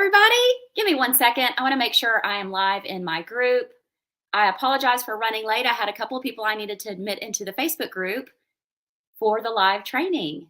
everybody. Give me 1 second. I want to make sure I am live in my group. I apologize for running late. I had a couple of people I needed to admit into the Facebook group for the live training.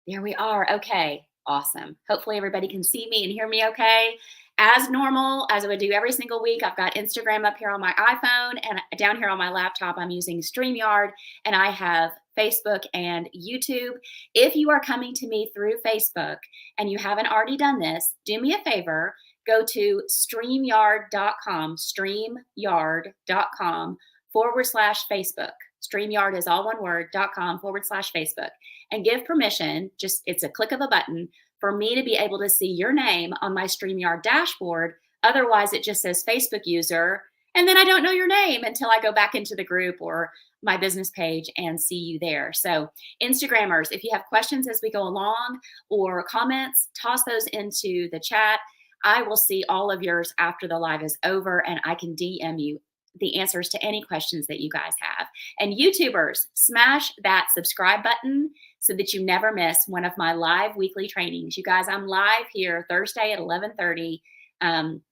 There we are. Okay, awesome. Hopefully everybody can see me and hear me okay. As normal, as I would do every single week, I've got Instagram up here on my iPhone, and down here on my laptop, I'm using StreamYard, and I have Facebook and YouTube. If you are coming to me through Facebook and you haven't already done this, do me a favor, go to StreamYard.com, StreamYard.com/Facebook. StreamYard is all one word, .com/Facebook, and give permission, it's a click of a button, for me to be able to see your name on my StreamYard dashboard. Otherwise, it just says Facebook user, and then I don't know your name until I go back into the group or my business page and see you there. So Instagrammers, if you have questions as we go along or comments, toss those into the chat. I will see all of yours after the live is over, and I can DM you the answers to any questions that you guys have. And YouTubers, smash that subscribe button so that you never miss one of my live weekly trainings. You guys, I'm live here Thursday at 11:30. And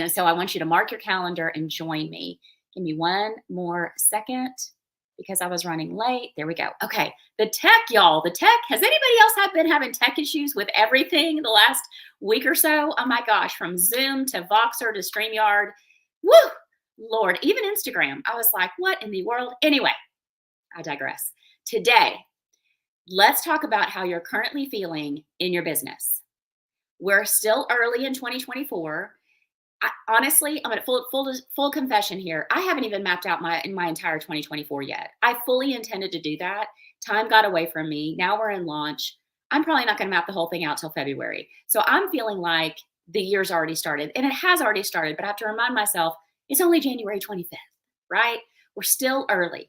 so I want you to mark your calendar and join me. Give me one more second because I was running late. There we go. Okay. The tech, y'all, has anybody else been having tech issues with everything the last week or so? Oh my gosh, from Zoom to Voxer to StreamYard. Woo! Lord, even Instagram. I was like, what in the world? Anyway, I digress. Today, let's talk about how you're currently feeling in your business. We're still early in 2024. Honestly, I'm at full confession here. I haven't even mapped out my entire 2024 yet. I fully intended to do that. Time got away from me. Now we're in launch. I'm probably not going to map the whole thing out till February. So I'm feeling like the year's already started, and it has already started, but I have to remind myself it's only January 25th, right? We're still early.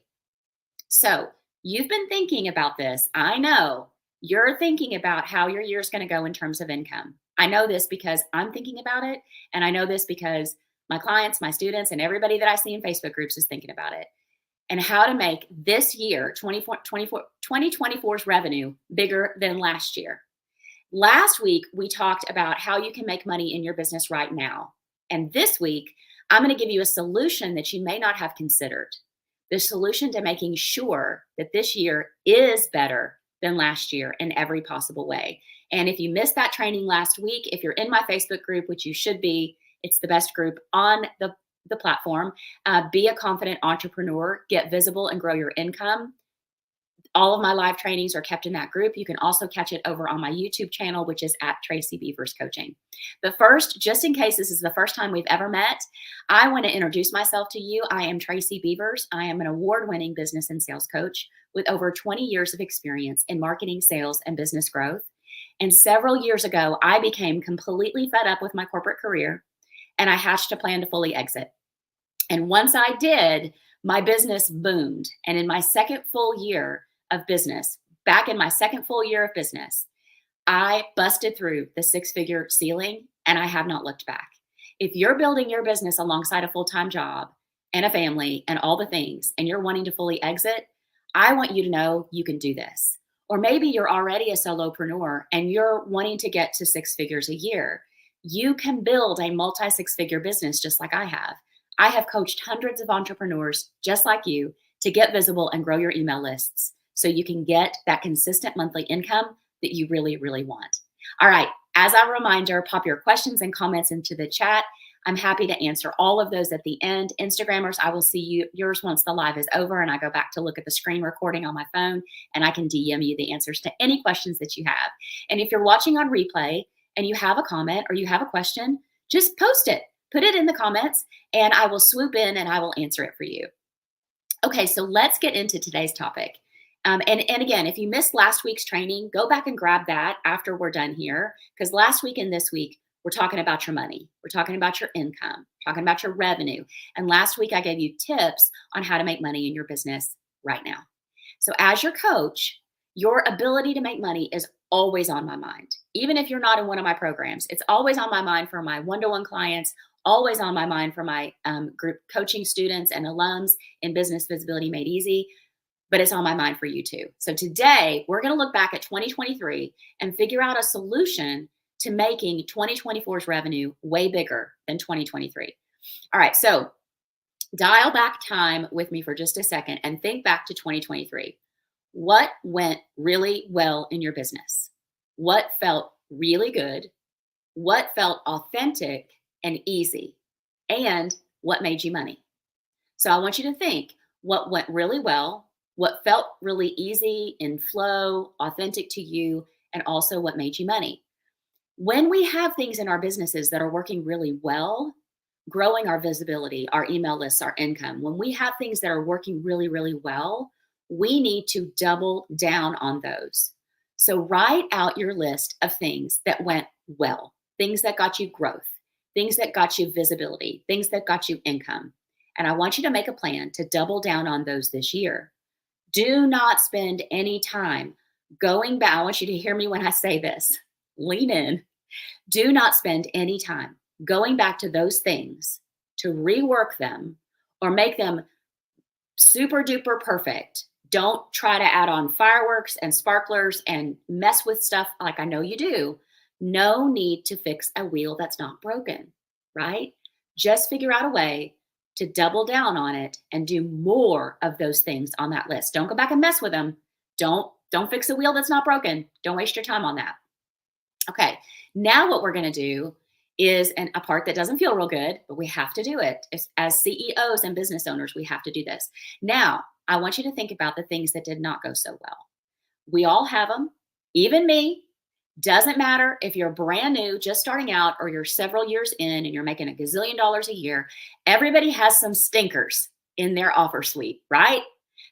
So you've been thinking about this. I know you're thinking about how your year's going to go in terms of income. I know this because I'm thinking about it. And I know this because my clients, my students, and everybody that I see in Facebook groups is thinking about it. And how to make this year, 2024's revenue bigger than last year. Last week, we talked about how you can make money in your business right now. And this week, I'm going to give you a solution that you may not have considered. The solution to making sure that this year is better than last year in every possible way. And if you missed that training last week, if you're in my Facebook group, which you should be, it's the best group on the platform, be a confident entrepreneur, get visible and grow your income. All of my live trainings are kept in that group. You can also catch it over on my YouTube channel, which is at Tracy Beavers Coaching. The first, just in case this is the first time we've ever met, I want to introduce myself to you. I am Tracy Beavers. I am an award-winning business and sales coach with over 20 years of experience in marketing, sales, and business growth. And several years ago, I became completely fed up with my corporate career, and I hatched a plan to fully exit. And once I did, my business boomed. And in my second full year of business, back in my second full year of business, I busted through the six-figure ceiling, and I have not looked back. If you're building your business alongside a full-time job and a family and all the things, and you're wanting to fully exit, I want you to know you can do this. Or maybe you're already a solopreneur and you're wanting to get to 6 figures a year. You can build a multi-six-figure business just like I have. I have coached hundreds of entrepreneurs just like you to get visible and grow your email lists so you can get that consistent monthly income that you really, really want. All right, as a reminder, pop your questions and comments into the chat. I'm happy to answer all of those at the end. Instagrammers, I will see yours once the live is over and I go back to look at the screen recording on my phone, and I can DM you the answers to any questions that you have. And if you're watching on replay and you have a comment or you have a question, just post it. Put it in the comments and I will swoop in and I will answer it for you. Okay, so let's get into today's topic. And again, if you missed last week's training, go back and grab that after we're done here, because last week and this week, we're talking about your money. We're talking about your income, talking about your revenue. And last week, I gave you tips on how to make money in your business right now. So as your coach, your ability to make money is always on my mind. Even if you're not in one of my programs, it's always on my mind for my one-to-one clients, always on my mind for my group coaching students and alums in Business Visibility Made Easy, but it's on my mind for you too. So today we're going to look back at 2023 and figure out a solution to making 2024's revenue way bigger than 2023. All right, so dial back time with me for just a second and think back to 2023. What went really well in your business? What felt really good? What felt authentic and easy? And what made you money? So I want you to think what went really well, what felt really easy in flow, authentic to you, and also what made you money. When we have things in our businesses that are working really well, growing our visibility, our email lists, our income, when we have things that are working really, really well, we need to double down on those. So write out your list of things that went well, things that got you growth, things that got you visibility, things that got you income. And I want you to make a plan to double down on those this year. Do not spend any time going back. I want you to hear me when I say this. Lean in. Do not spend any time going back to those things to rework them or make them super duper perfect. Don't try to add on fireworks and sparklers and mess with stuff like I know you do. No need to fix a wheel that's not broken, right? Just figure out a way to double down on it and do more of those things on that list. Don't go back and mess with them. Don't fix a wheel that's not broken. Don't waste your time on that. Okay, now what we're going to do is a part that doesn't feel real good, but we have to do it. As CEOs and business owners, we have to do this. Now, I want you to think about the things that did not go so well. We all have them, even me. Doesn't matter if you're brand new, just starting out, or you're several years in and you're making $1 gazillion a year. Everybody has some stinkers in their offer suite, right?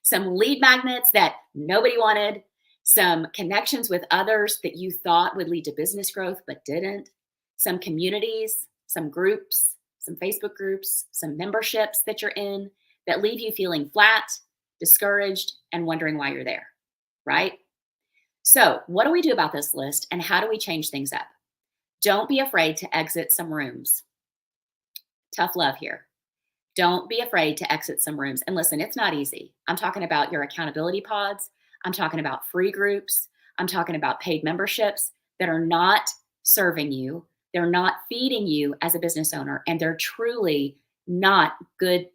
Some lead magnets that nobody wanted, some connections with others that you thought would lead to business growth but didn't, some communities, some groups, some Facebook groups, some memberships that you're in that leave you feeling flat, discouraged, and wondering why you're there, right? So what do we do about this list and how do we change things up? Don't be afraid to exit some rooms. Tough love here. Don't be afraid to exit some rooms. And listen, it's not easy. I'm talking about your accountability pods. I'm talking about free groups. I'm talking about paid memberships that are not serving you. They're not feeding you as a business owner, and they're truly not good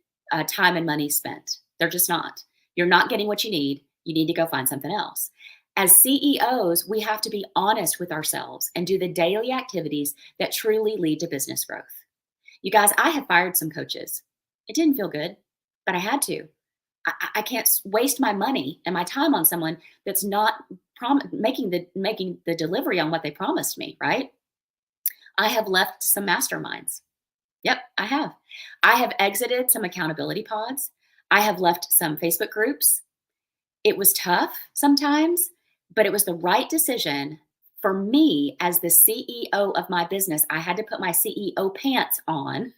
time and money spent. They're just not. You're not getting what you need. You need to go find something else. As CEOs, we have to be honest with ourselves and do the daily activities that truly lead to business growth. You guys, I have fired some coaches. It didn't feel good, but I had to. I can't waste my money and my time on someone that's not making the delivery on what they promised me, right? I have left some masterminds. Yep, I have. I have exited some accountability pods. I have left some Facebook groups. It was tough sometimes, but it was the right decision for me as the CEO of my business. I had to put my CEO pants on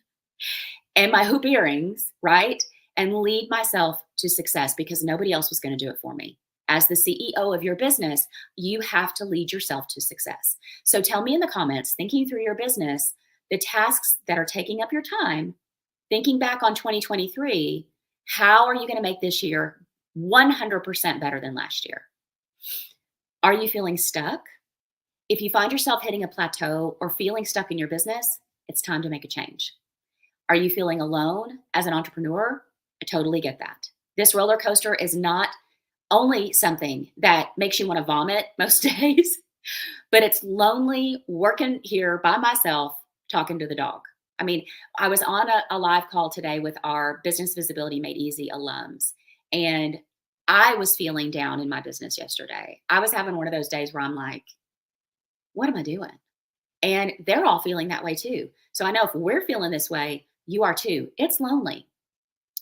and my hoop earrings, right? And lead myself to success because nobody else was going to do it for me. As the CEO of your business, you have to lead yourself to success. So tell me in the comments, thinking through your business, the tasks that are taking up your time, thinking back on 2023, how are you going to make this year 100% better than last year? Are you feeling stuck? If you find yourself hitting a plateau or feeling stuck in your business, it's time to make a change. Are you feeling alone as an entrepreneur? I totally get that. This roller coaster is not only something that makes you want to vomit most days, but it's lonely working here by myself, talking to the dog. I mean, I was on a live call today with our Business Visibility Made Easy alums, and I was feeling down in my business yesterday. I was having one of those days where I'm like, what am I doing? And they're all feeling that way too. So I know if we're feeling this way, you are too. It's lonely.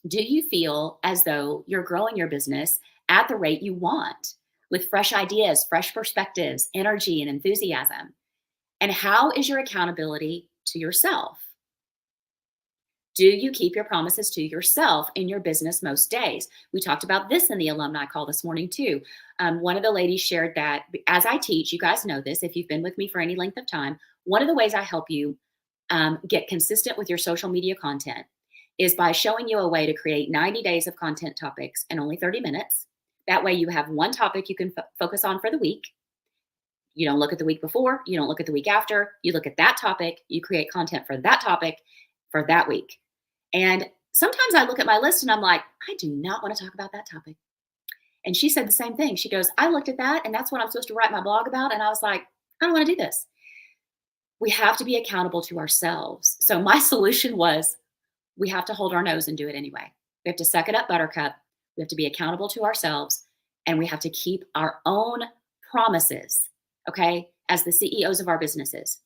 Do you feel as though you're growing your business at the rate you want with fresh ideas, fresh perspectives, energy, and enthusiasm? And how is your accountability to yourself? Do you keep your promises to yourself in your business most days? We talked about this in the alumni call this morning too. One of the ladies shared that as I teach, you guys know this, if you've been with me for any length of time, one of the ways I help you get consistent with your social media content is by showing you a way to create 90 days of content topics in only 30 minutes. That way you have one topic you can focus on for the week. You don't look at the week before, you don't look at the week after, you look at that topic, you create content for that topic for that week. And sometimes I look at my list and I'm like, I do not want to talk about that topic. And she said the same thing. She goes, I looked at that and that's what I'm supposed to write my blog about. And I was like, I don't want to do this. We have to be accountable to ourselves. So my solution was we have to hold our nose and do it anyway. We have to suck it up, buttercup. We have to be accountable to ourselves and we have to keep our own promises, okay, as the CEOs of our businesses.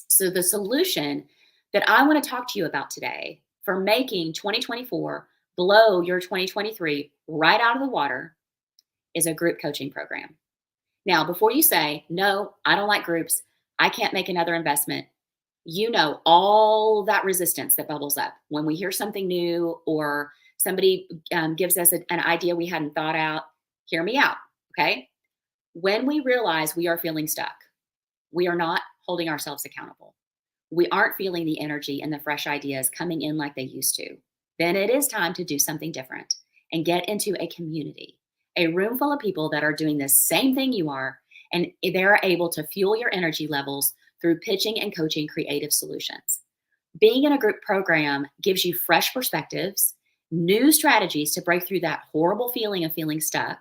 So the solution that I want to talk to you about today for making 2024 blow your 2023 right out of the water is a group coaching program. Now, before you say, no, I don't like groups, I can't make another investment, you know all that resistance that bubbles up when we hear something new or somebody gives us an idea we hadn't thought out. Hear me out, okay? When we realize we are feeling stuck, we are not holding ourselves accountable. We aren't feeling the energy and the fresh ideas coming in like they used to. Then it is time to do something different and get into a community, a room full of people that are doing the same thing you are, and they're able to fuel your energy levels through pitching and coaching creative solutions. Being in a group program gives you fresh perspectives, new strategies to break through that horrible feeling of feeling stuck.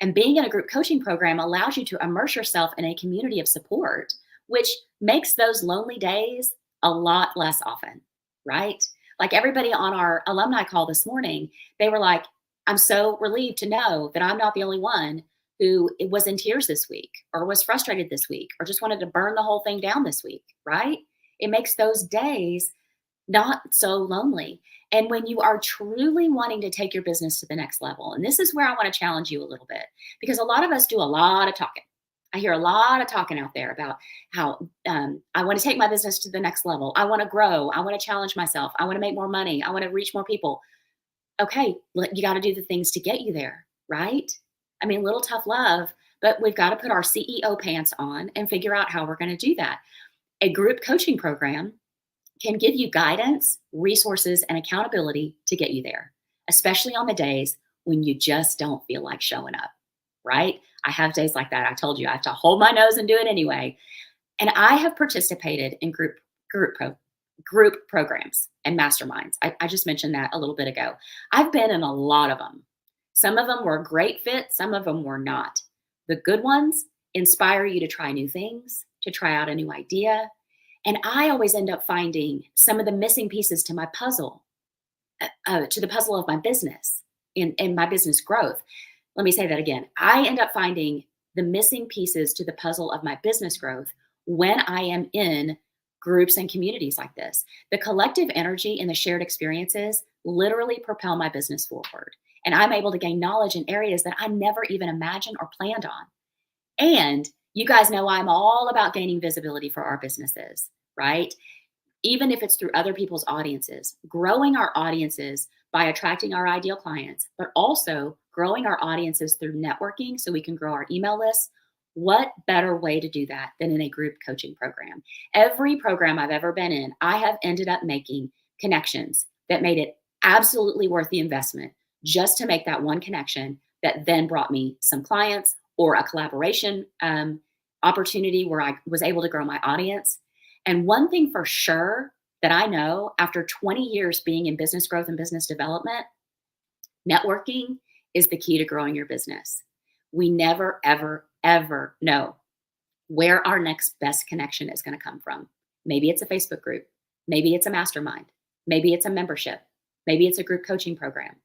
And being in a group coaching program allows you to immerse yourself in a community of support, which makes those lonely days a lot less often, right? Like everybody on our alumni call this morning, they were like, I'm so relieved to know that I'm not the only one who was in tears this week or was frustrated this week or just wanted to burn the whole thing down this week, right? It makes those days not so lonely. And when you are truly wanting to take your business to the next level, and this is where I want to challenge you a little bit, because a lot of us do a lot of talking. I hear a lot of talking out there about how I want to take my business to the next level. I want to grow. I want to challenge myself. I want to make more money. I want to reach more people. Okay, you got to do the things to get you there, right? I mean, little tough love, but we've got to put our CEO pants on and figure out how we're going to do that. A group coaching program can give you guidance, resources, and accountability to get you there, especially on the days when you just don't feel like showing up, right? I have days like that. I told you I have to hold my nose and do it anyway. And I have participated in group programs and masterminds. I just mentioned that a little bit ago. I've been in a lot of them. Some of them were a great fit. Some of them were not. The good ones inspire you to try new things, to try out a new idea. And I always end up finding some of the missing pieces to my puzzle, to the puzzle of my business and my business growth. Let me say that again. I end up finding the missing pieces to the puzzle of my business growth when I am in groups and communities like this. The collective energy and the shared experiences literally propel my business forward. And I'm able to gain knowledge in areas that I never even imagined or planned on. And you guys know I'm all about gaining visibility for our businesses, right? Even if it's through other people's audiences, growing our audiences by attracting our ideal clients, but also growing our audiences through networking so we can grow our email lists. What better way to do that than in a group coaching program? Every program I've ever been in, I have ended up making connections that made it absolutely worth the investment just to make that one connection that then brought me some clients or a collaboration opportunity where I was able to grow my audience. And one thing for sure that I know after 20 years being in business growth and business development, networking is the key to growing your business. We never, ever, ever know where our next best connection is going to come from. Maybe it's a Facebook group. Maybe it's a mastermind. Maybe it's a membership. Maybe it's a group coaching program.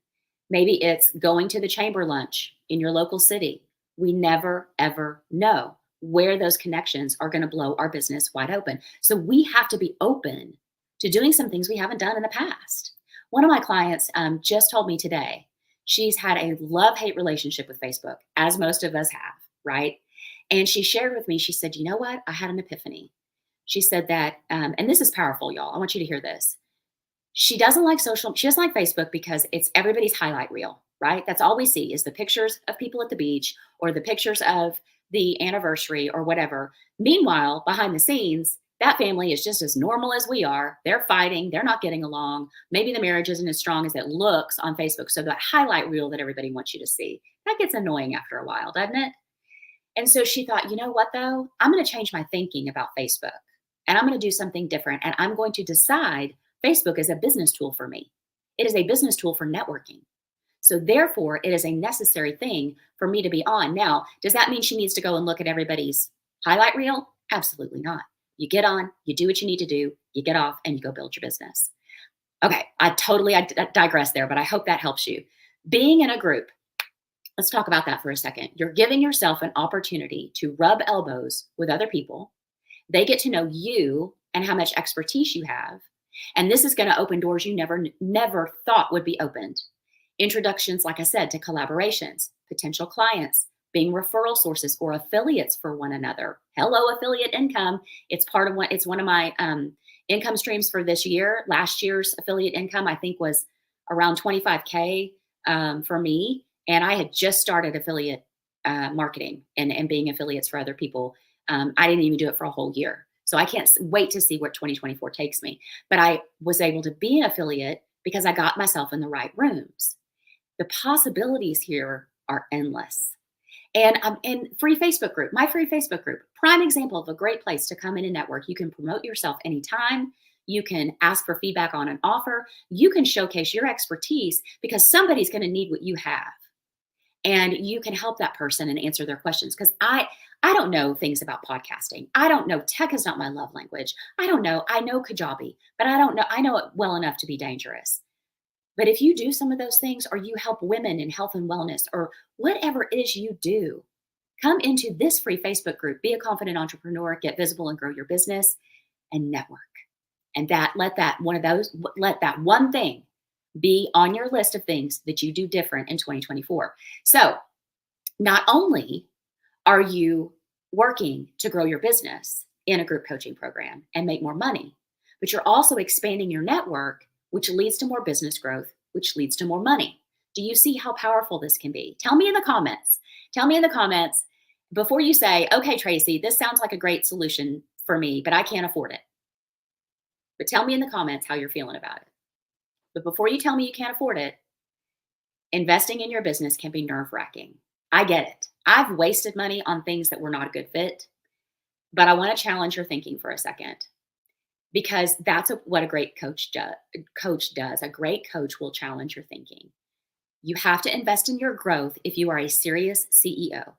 Maybe it's going to the chamber lunch in your local city. We never, ever know where those connections are going to blow our business wide open. So we have to be open to doing some things we haven't done in the past. One of my clients just told me today, she's had a love-hate relationship with Facebook, as most of us have, right? And she shared with me, she said, you know what? I had an epiphany. She said that, and this is powerful, y'all. I want you to hear this. She doesn't like Facebook because it's everybody's highlight reel, right? That's all we see is the pictures of people at the beach or the pictures of the anniversary or whatever. Meanwhile, behind the scenes, that family is just as normal as we are. They're fighting. They're not getting along. Maybe the marriage isn't as strong as it looks on Facebook. So that highlight reel that everybody wants you to see, that gets annoying after a while, doesn't it? And so she thought, you know what, though? I'm going to change my thinking about Facebook and I'm going to do something different. And I'm going to decide Facebook is a business tool for me. It is a business tool for networking. So therefore, it is a necessary thing for me to be on. Now, does that mean she needs to go and look at everybody's highlight reel? Absolutely not. You get on, you do what you need to do, you get off, and you go build your business. Okay, I digress there, but I hope that helps you. Being in a group, let's talk about that for a second. You're giving yourself an opportunity to rub elbows with other people. They get to know you and how much expertise you have. And this is going to open doors you never thought would be opened. Introductions, like I said, to collaborations, potential clients, being referral sources or affiliates for one another. Hello, affiliate income. It's one of my income streams for this year. Last year's affiliate income, I think, was around 25K for me. And I had just started affiliate marketing and being affiliates for other people. I didn't even do it for a whole year. So I can't wait to see what 2024 takes me. But I was able to be an affiliate because I got myself in the right rooms. The possibilities here are endless. And I'm in free Facebook group, my free Facebook group, prime example of a great place to come in and network. You can promote yourself anytime. You can ask for feedback on an offer. You can showcase your expertise because somebody's going to need what you have. And you can help that person and answer their questions. Because I don't know things about podcasting. I don't know. Tech is not my love language. I don't know. I know Kajabi, but I don't know. I know it well enough to be dangerous. But if you do some of those things, or you help women in health and wellness, or whatever it is you do, come into this free Facebook group, be a confident entrepreneur, get visible and grow your business, and network. And let that one thing be on your list of things that you do different in 2024. So not only are you working to grow your business in a group coaching program and make more money, but you're also expanding your network, which leads to more business growth, which leads to more money. Do you see how powerful this can be? Tell me in the comments. Tell me in the comments before you say, okay, Tracy, this sounds like a great solution for me, but I can't afford it. But tell me in the comments how you're feeling about it. But before you tell me you can't afford it, investing in your business can be nerve-wracking. I get it. I've wasted money on things that were not a good fit, but I want to challenge your thinking for a second. Because that's what a great coach does. A great coach will challenge your thinking. You have to invest in your growth if you are a serious CEO.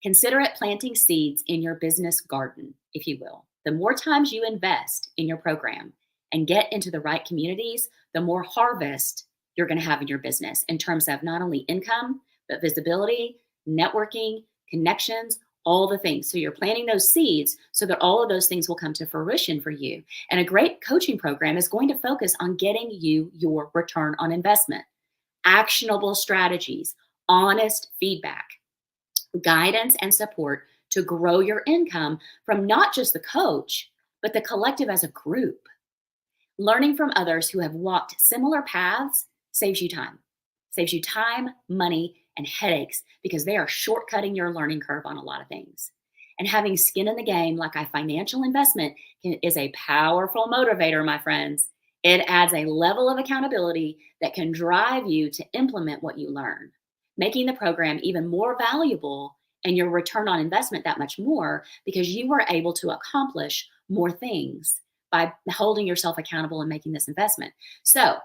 Consider it planting seeds in your business garden, if you will. The more times you invest in your program and get into the right communities, the more harvest you're going to have in your business in terms of not only income, but visibility, networking, connections, all the things. So you're planting those seeds so that all of those things will come to fruition for you. And a great coaching program is going to focus on getting you your return on investment, actionable strategies, honest feedback, guidance, and support to grow your income from not just the coach, but the collective as a group. Learning from others who have walked similar paths saves you time, money, and headaches because they are shortcutting your learning curve on a lot of things. And having skin in the game, like a financial investment, is a powerful motivator, my friends. It adds a level of accountability that can drive you to implement what you learn, making the program even more valuable and your return on investment that much more because you were able to accomplish more things by holding yourself accountable and making this investment. So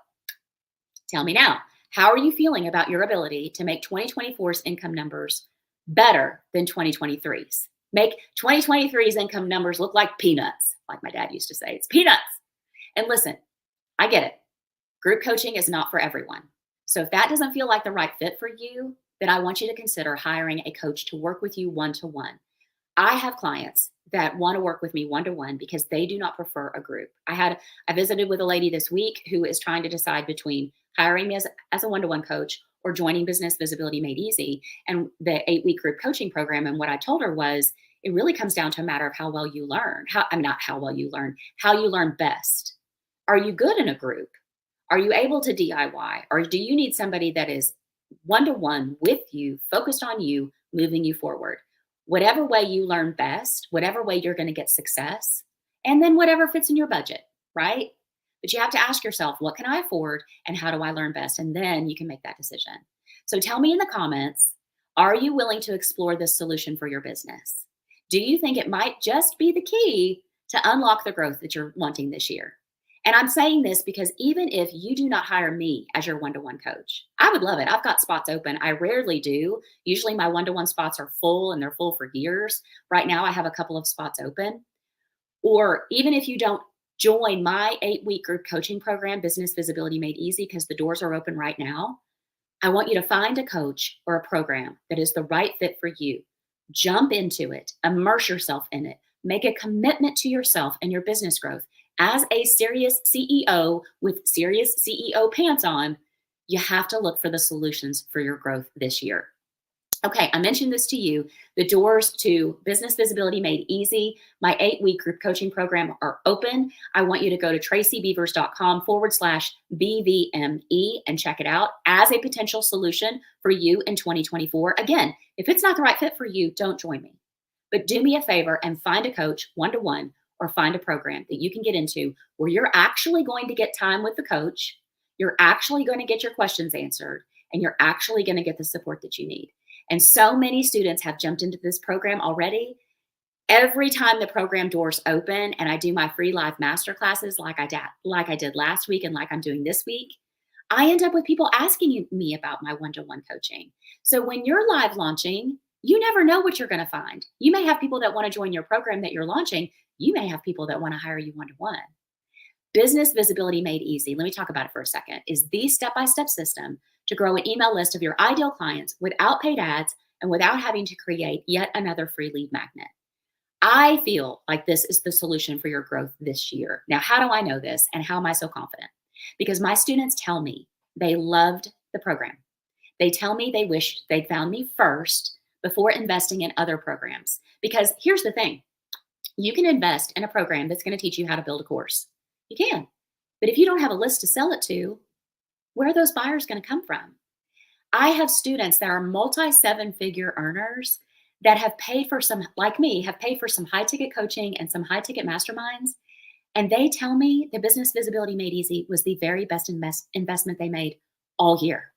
tell me now, how are you feeling about your ability to make 2024's income numbers better than 2023's? Make 2023's income numbers look like peanuts, like my dad used to say. It's peanuts. And listen, I get it. Group coaching is not for everyone. So if that doesn't feel like the right fit for you, then I want you to consider hiring a coach to work with you one-to-one. I have clients that want to work with me one-to-one because they do not prefer a group. I visited with a lady this week who is trying to decide between hiring me as a one-to-one coach or joining Business Visibility Made Easy and the 8-week group coaching program. And what I told her was, it really comes down to a matter of how well you learn. How you learn best. Are you good in a group? Are you able to DIY? Or do you need somebody that is one-to-one with you, focused on you, moving you forward? Whatever way you learn best, whatever way you're going to get success, and then whatever fits in your budget, right? But you have to ask yourself, what can I afford and how do I learn best? And then you can make that decision. So tell me in the comments, Are you willing to explore this solution for your business? Do you think it might just be the key to unlock the growth that you're wanting this year? And I'm saying this because even if you do not hire me as your one to one coach, I would love it. I've got spots open. I rarely do. Usually my one to one spots are full and they're full for years. Right now, I have a couple of spots open. Or even if you don't join my 8-week group coaching program, Business Visibility Made Easy, because the doors are open right now, I want you to find a coach or a program that is the right fit for you. Jump into it, immerse yourself in it, make a commitment to yourself and your business growth. As a serious CEO with serious CEO pants on, you have to look for the solutions for your growth this year. Okay, I mentioned this to you. The doors to Business Visibility Made Easy, my 8-week group coaching program, are open. I want you to go to tracybeavers.com/BVME and check it out as a potential solution for you in 2024. Again, if it's not the right fit for you, don't join me. But do me a favor and find a coach one-to-one or find a program that you can get into where you're actually going to get time with the coach, you're actually going to get your questions answered, and you're actually going to get the support that you need. And so many students have jumped into this program already. Every time the program doors open and I do my free live masterclasses like I did last week and like I'm doing this week, I end up with people asking me about my one-to-one coaching. So when you're live launching, you never know what you're going to find. You may have people that want to join your program that you're launching. You may have people that want to hire you one-to-one. Business Visibility Made Easy, let me talk about it for a second, is the step-by-step system to grow an email list of your ideal clients without paid ads and without having to create yet another free lead magnet. I feel like this is the solution for your growth this year. Now, how do I know this and how am I so confident? Because my students tell me they loved the program. They tell me they wish they'd found me first before investing in other programs. Because here's the thing, you can invest in a program that's going to teach you how to build a course. You can. But if you don't have a list to sell it to, where are those buyers going to come from? I have students that are multi-7-figure earners that have paid for some, like me, have paid for some high ticket coaching and some high ticket masterminds. And they tell me the Business Visibility Made Easy was the very best investment they made all year.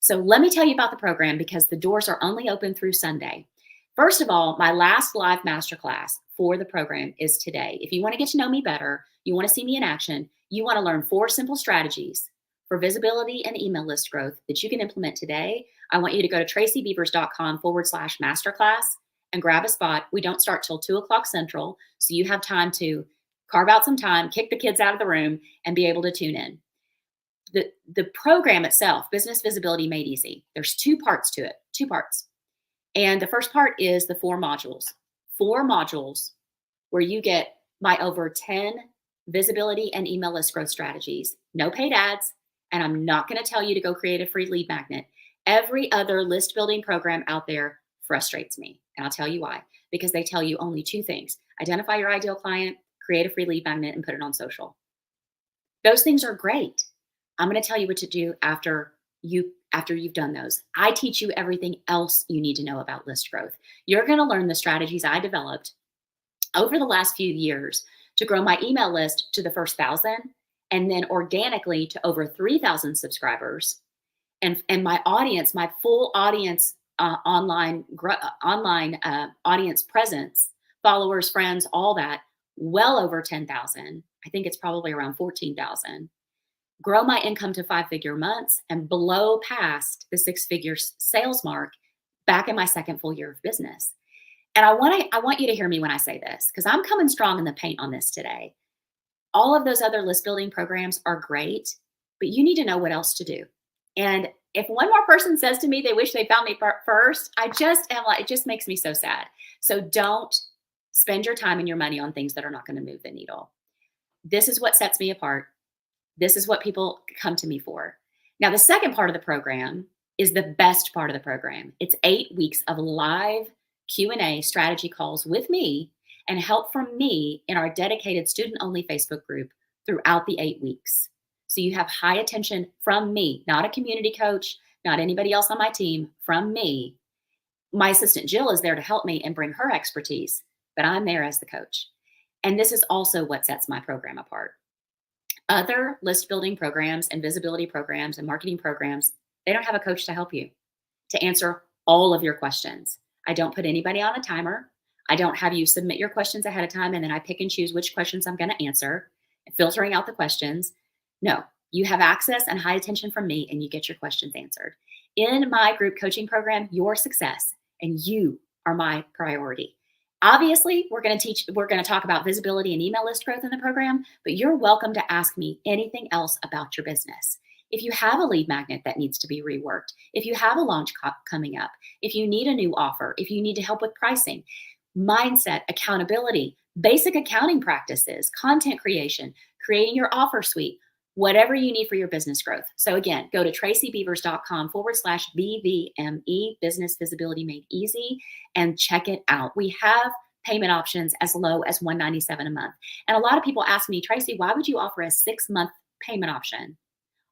So let me tell you about the program because the doors are only open through Sunday. First of all, my last live masterclass for the program is today. If you want to get to know me better, you want to see me in action, you want to learn 4 simple strategies for visibility and email list growth that you can implement today, I want you to go to tracybeavers.com/masterclass and grab a spot. We don't start till 2:00 Central, so you have time to carve out some time, kick the kids out of the room, and be able to tune in. The program itself, Business Visibility Made Easy, there's 2 parts to it, 2 parts. And the first part is the 4 modules. 4 modules where you get my over 10 visibility and email list growth strategies, no paid ads, and I'm not going to tell you to go create a free lead magnet. Every other list building program out there frustrates me. And I'll tell you why. Because they tell you only 2 things. Identify your ideal client, create a free lead magnet, and put it on social. Those things are great. I'm going to tell you what to do after you've done those. I teach you everything else you need to know about list growth. You're going to learn the strategies I developed over the last few years to grow my email list to the first 1,000 and then organically to over 3,000 subscribers. And my audience, my full audience, online audience presence, followers, friends, all that, well over 10,000. I think it's probably around 14,000. Grow my income to 5-figure months and blow past the 6-figure sales mark back in my second full year of business. And I want you to hear me when I say this, because I'm coming strong in the paint on this today. All of those other list building programs are great, but you need to know what else to do. And if one more person says to me they wish they found me first, I just am like, it just makes me so sad. So don't spend your time and your money on things that are not going to move the needle. This is what sets me apart. This is what people come to me for. Now, the second part of the program is the best part of the program. It's 8 weeks of live Q&A strategy calls with me and help from me in our dedicated student-only Facebook group throughout the 8 weeks. So you have high attention from me, not a community coach, not anybody else on my team, from me. My assistant Jill is there to help me and bring her expertise, but I'm there as the coach. And this is also what sets my program apart. Other list building programs and visibility programs and marketing programs, they don't have a coach to help you, to answer all of your questions. I don't put anybody on a timer. I don't have you submit your questions ahead of time and then I pick and choose which questions I'm going to answer, filtering out the questions. No, you have access and high attention from me and you get your questions answered. In my group coaching program, your success and you are my priority. Obviously, we're going to talk about visibility and email list growth in the program, but you're welcome to ask me anything else about your business. If you have a lead magnet that needs to be reworked, if you have a launch coming up, if you need a new offer, if you need to help with pricing, mindset, accountability, basic accounting practices, content creation, creating your offer suite, whatever you need for your business growth. So again, go to tracybeavers.com/BVME, Business Visibility Made Easy, and check it out. We have payment options as low as $197 a month. And a lot of people ask me, Tracy, why would you offer a 6-month payment option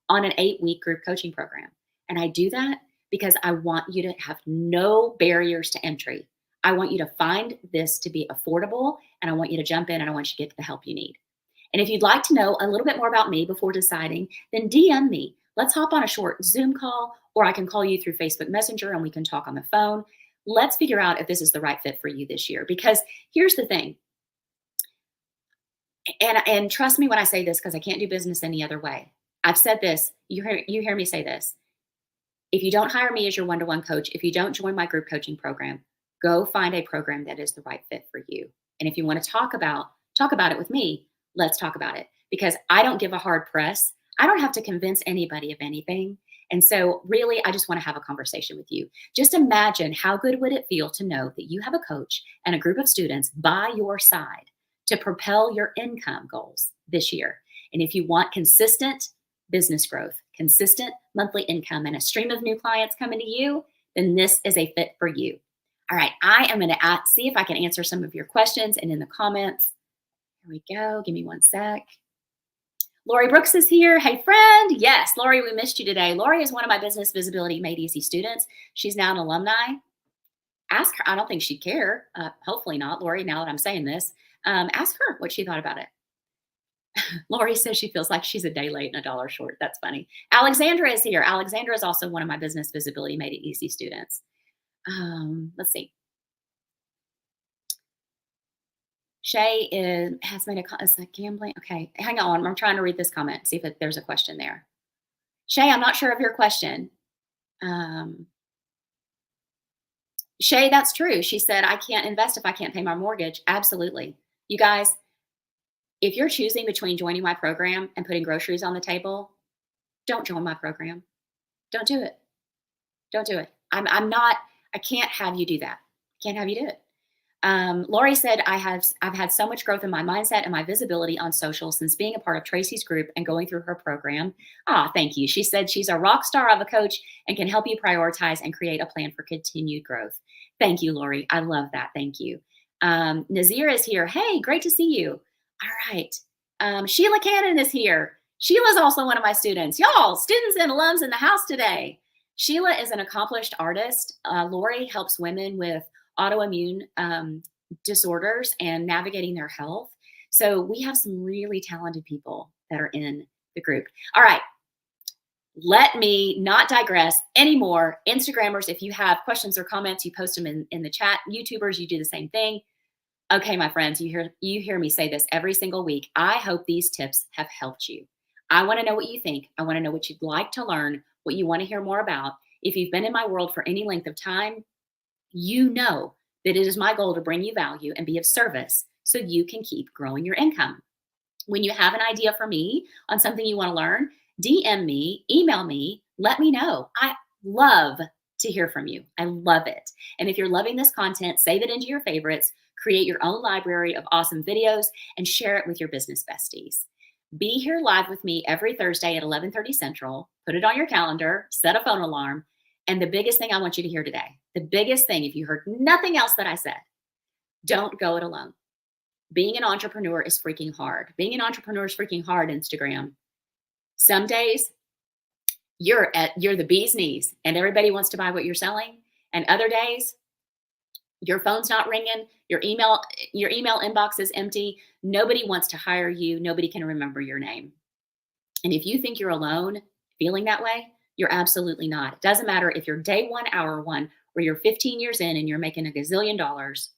on an 8-week group coaching program? And I do that because I want you to have no barriers to entry. I want you to find this to be affordable, and I want you to jump in and I want you to get the help you need. And if you'd like to know a little bit more about me before deciding, then DM me. Let's hop on a short Zoom call, or I can call you through Facebook Messenger and we can talk on the phone. Let's figure out if this is the right fit for you this year. Because here's the thing, and trust me when I say this, because I can't do business any other way. I've said this, you hear me say this. If you don't hire me as your one-to-one coach, if you don't join my group coaching program, go find a program that is the right fit for you. And if you want to talk about it with me, let's talk about it, because I don't give a hard press. I don't have to convince anybody of anything. And so really, I just want to have a conversation with you. Just imagine how good would it feel to know that you have a coach and a group of students by your side to propel your income goals this year. And if you want consistent business growth, consistent monthly income, and a stream of new clients coming to you, then this is a fit for you. All right, I am going to see if I can answer some of your questions and in the comments. Here we go. Give me one sec. Lori Brooks is here. Hey, friend. Yes, Lori, we missed you today. Lori is one of my Business Visibility Made Easy students. She's now an alumni. Ask her. I don't think she'd care. Hopefully not, Lori, now that I'm saying this. Ask her what she thought about it. Lori says she feels like she's a day late and $1 short. That's funny. Alexandra is here. Alexandra is also one of my Business Visibility Made It Easy students. Let's see. Shay has made a gambling. Okay, hang on. I'm trying to read this comment, see if there's a question there. Shay, I'm not sure of your question. Shay, that's true. She said, I can't invest if I can't pay my mortgage. Absolutely. You guys, if you're choosing between joining my program and putting groceries on the table, don't join my program. Don't do it. Don't do it. I can't have you do that. Can't have you do it. Lori said, I've had so much growth in my mindset and my visibility on social since being a part of Tracy's group and going through her program. Thank you. She said she's a rock star of a coach and can help you prioritize and create a plan for continued growth. Thank you, Lori. I love that. Thank you. Nazir is here. Hey, great to see you. All right. Sheila Cannon is here. Sheila's also one of my students. Y'all, students and alums in the house today. Sheila is an accomplished artist. Lori helps women with autoimmune disorders and navigating their health. So we have some really talented people that are in the group. All right. Let me not digress anymore. Instagrammers, if you have questions or comments, you post them in the chat. YouTubers, you do the same thing. Okay, my friends, you hear me say this every single week. I hope these tips have helped you. I want to know what you think. I want to know what you'd like to learn, what you want to hear more about. If you've been in my world for any length of time, you know that it is my goal to bring you value and be of service so you can keep growing your income. When you have an idea for me on something you want to learn, DM me, email me, let me know. I love to hear from you. I love it. And if you're loving this content, save it into your favorites, create your own library of awesome videos, and share it with your business besties. Be here live with me every Thursday at 11:30 Central. Put it on your calendar, set a phone alarm. And the biggest thing I want you to hear today, the biggest thing, if you heard nothing else that I said, don't go it alone. Being an entrepreneur is freaking hard. Being an entrepreneur is freaking hard, Instagram. Some days you're the bee's knees and everybody wants to buy what you're selling. And other days, your phone's not ringing, your email inbox is empty. Nobody wants to hire you. Nobody can remember your name. And if you think you're alone feeling that way, you're absolutely not. It doesn't matter if you're day one, hour one, where you're 15 years in and you're making a gazillion dollars,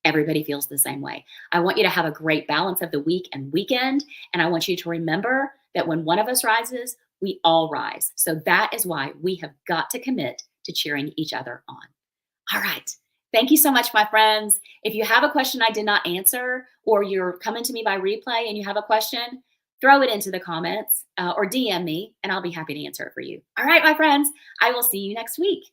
everybody feels the same way. I want you to have a great balance of the week and weekend. And I want you to remember that when one of us rises, we all rise. So that is why we have got to commit to cheering each other on. All right. Thank you so much, my friends. If you have a question I did not answer, or you're coming to me by replay and you have a question, throw it into the comments or DM me, and I'll be happy to answer it for you. All right, my friends, I will see you next week.